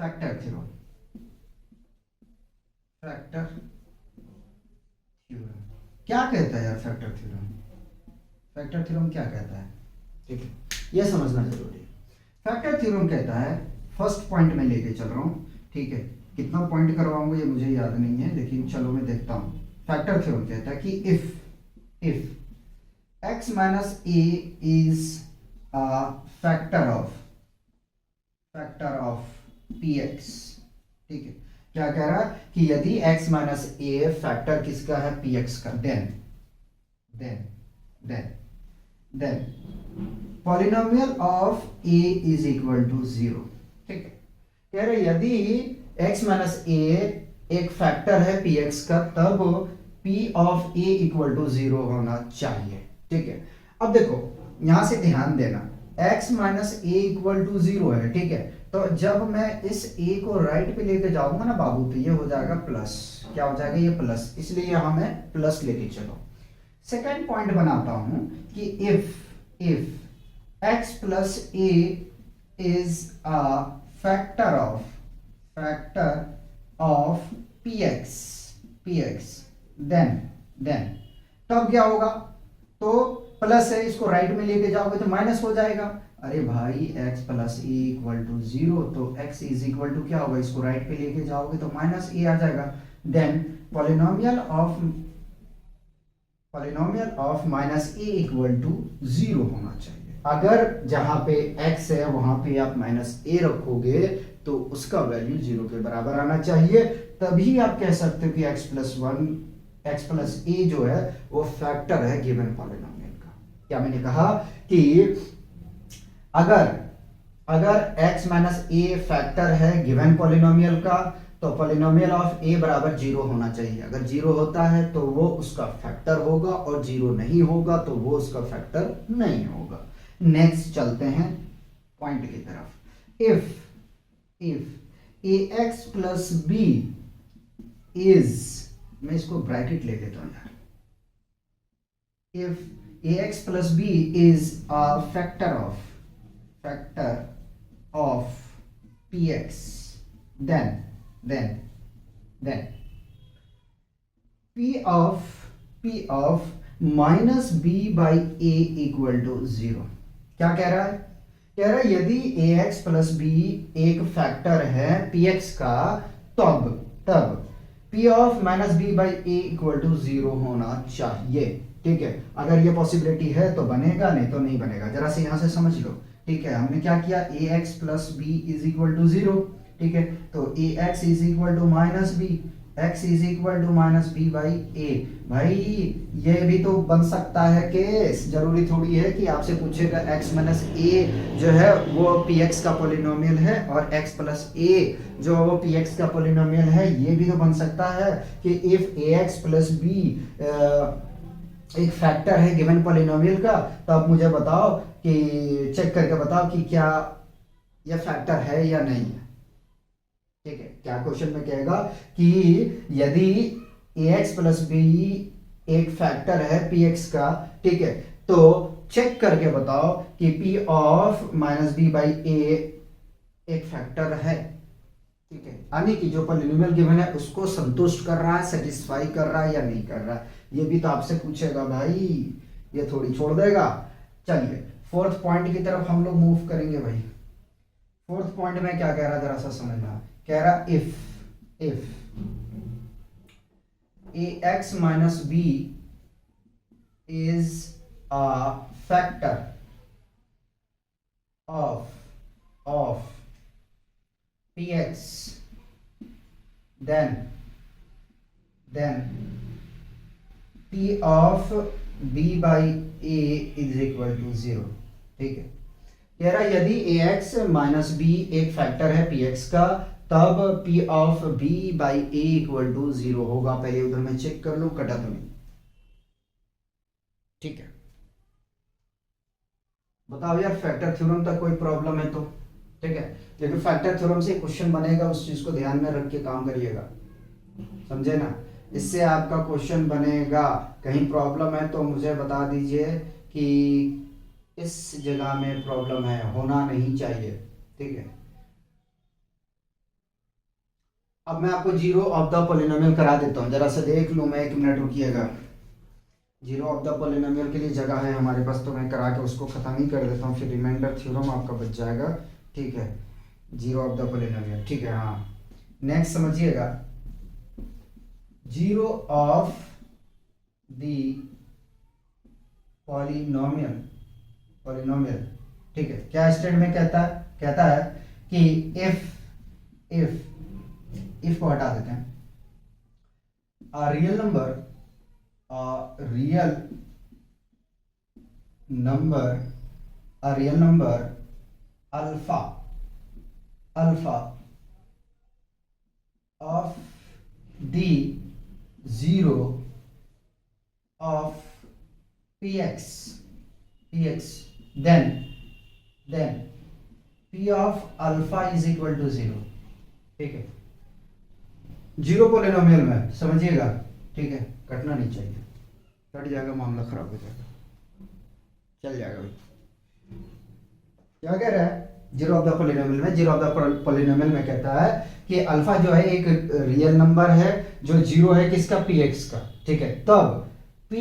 Factor theorem, factor theorem क्या कहता है यार? फैक्टर थ्योरम, फैक्टर थ्योरम क्या कहता है? ठीक है, यह समझना जरूरी है। फैक्टर थ्योरम कहता है, फर्स्ट पॉइंट में लेके चल रहा हूँ, ठीक है, कितना पॉइंट करवाऊंगा ये मुझे याद नहीं है, लेकिन चलो मैं देखता हूँ। फैक्टर थ्योरम कहता है कि if x minus A is a factor of px, ठीक है, क्या कह रहा है कि यदि x माइनस ए फैक्टर किसका है? px का, then polynomial of a is equal to 0, ठीक है, कह रहे यदि x माइनस ए एक फैक्टर है px का, तब p of a equal to 0 होना चाहिए, ठीक है। अब देखो यहां से ध्यान देना, x minus A equal to 0 है, ठीक है, तो जब मैं इस a को राइट पे लेके जाऊंगा ना बाबू, तो ये हो जाएगा प्लस, क्या हो जाएगा? ये प्लस, इसलिए यहां मैं प्लस लेके चलो। सेकेंड पॉइंट बनाता हूं कि if x plus A is a factor of px, then तब क्या होगा? तो प्लस है, इसको राइट में लेके जाओगे तो माइनस हो जाएगा। अरे भाई x plus A equal to 0, तो x इज इक्वल टू क्या होगा? इसको राइट पे लेके जाओगे तो माइनस ए आ जाएगा। Then polynomial of minus A equal to 0 होना चाहिए। अगर जहां पे x है वहां पे आप माइनस ए रखोगे तो उसका वैल्यू 0 के बराबर आना चाहिए, तभी आप कह सकते हो कि x प्लस ए जो है वो फैक्टर है गिवन पॉलिनोमियल का। क्या मैंने कहा कि अगर x माइनस ए फैक्टर है गिवन पॉलिनोमियल का, तो पॉलिनोमियल ऑफ a बराबर 0 होना चाहिए। अगर 0 होता है तो वो उसका फैक्टर होगा, और 0 नहीं होगा तो वो उसका फैक्टर नहीं होगा। नेक्स्ट चलते हैं पॉइंट की तरफ। If ax plus B is, मैं इसको ब्रैकेट ले लेता हूं यार, if ax plus B is a factor of px, then p of minus b by A equal to 0। क्या कह रहा है? कह रहा है यदि ax प्लस बी एक फैक्टर है px का, तब p of minus B by A equal to 0 होना चाहिए, ठीक है। अगर ये पॉसिबिलिटी है तो बनेगा, नहीं तो नहीं बनेगा। जरा से यहां से समझ लो, ठीक है। हमने क्या किया? ax plus B is equal to 0, ठीक है, तो ax is equal to minus b, x is equal to minus B by a. भाई ये भी तो बन सकता है केस, जरूरी थोड़ी है कि आपसे पूछेगा x माइनस ए जो है वो px का पॉलिनोमियल है, और x प्लस ए जो वो px का पॉलिनोमियल है। ये भी तो बन सकता है कि इफ ax प्लस बी एक फैक्टर है गिवन पॉलिनोमियल का, तो आप मुझे बताओ कि चेक करके बताओ कि क्या यह फैक्टर है या नहीं है, ठीक है। क्या क्वेश्चन में कहेगा कि यदि ax प्लस बी एक फैक्टर है px का, ठीक है, तो चेक करके बताओ कि p of minus B by a एक फैक्टर है, ठीक है, यानी कि जो पॉलिनोमियल गिवन है उसको संतुष्ट कर रहा है, सेटिस्फाई कर रहा है या नहीं कर रहा है। ये भी तो आपसे पूछेगा भाई, ये थोड़ी छोड़ देगा। चलिए फोर्थ पॉइंट की तरफ हम लोग मूव करेंगे भाई। फोर्थ पॉइंट में क्या कह रहा है जरा सा समझना। कह रहा if ax minus B is a factor of px, then p of b by a is equal to 0, ठीक है। कह रहा यदि ax माइनस बी एक फैक्टर है px का, तब p of b by a equal to 0 होगा। पहले उधर मैं चेक कर लूं, कटा तो नहीं, ठीक है। बताओ यार, फैक्टर थ्योरम तक कोई प्रॉब्लम है तो, ठीक है, लेकिन फैक्टर थ्योरम से क्वेश्चन बनेगा, उस चीज को ध्यान में रख के काम करिएगा, समझे ना। इससे आपका क्वेश्चन बनेगा। कहीं प्रॉब्लम है तो मुझे बता दीजिए कि इस जगह में प्रॉब्लम है, होना नहीं चाहिए, ठीक है। अब मैं आपको जीरो ऑफ द पॉलिनोमियल करा देता हूँ, जरा सा देख लूँ मैं, 1 मिनट रुकिएगा। जीरो ऑफ द पॉलिनोमियल के लिए जगह है हमारे पास, तो मैं करा के उसको ख़त्म ही कर देता हूँ, फिर रिमाइंडर थ्योरम आपका बच जाएगा। ठीक है, जीरो ऑफ द पॉलिनोमियल, ठीक है। हाँ, नेक्स्ट समझिएगा, zero of the polynomial, polynomial, ठीक है। क्या स्टेटमेंट कहता है कि इफ को हटा देते हैं, a real number alpha of the zero of px, then p of alpha is equal to 0। ठीक है, जीरो पॉलिनोमियल में समझिएगा, ठीक है, कटना नहीं चाहिए, कट जाएगा मामला खराब हो जाएगा, चल जाएगा भाई। क्या कह रहा है, जीरो ऑफ द पॉलिनोमियल में, जीरो ऑफ द पॉलिनोमियल में कहता है कि अल्फा जो है एक रियल नंबर है जो जीरो है किसका, पी एक्स का, ठीक है। तब p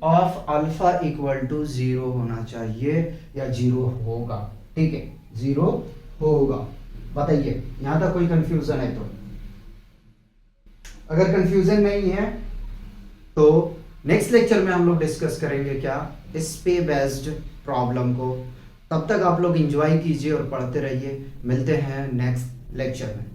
of alpha equal to 0 होना चाहिए या 0 होगा, ठीक है, 0 होगा। बताइए यहां तक कोई कंफ्यूजन है? तो अगर कंफ्यूजन नहीं है तो नेक्स्ट लेक्चर में हम लोग डिस्कस करेंगे क्या, इस पे बेस्ड प्रॉब्लम को। तब तक आप लोग एंजॉय कीजिए और पढ़ते रहिए। मिलते हैं नेक्स्ट लेक्चर में।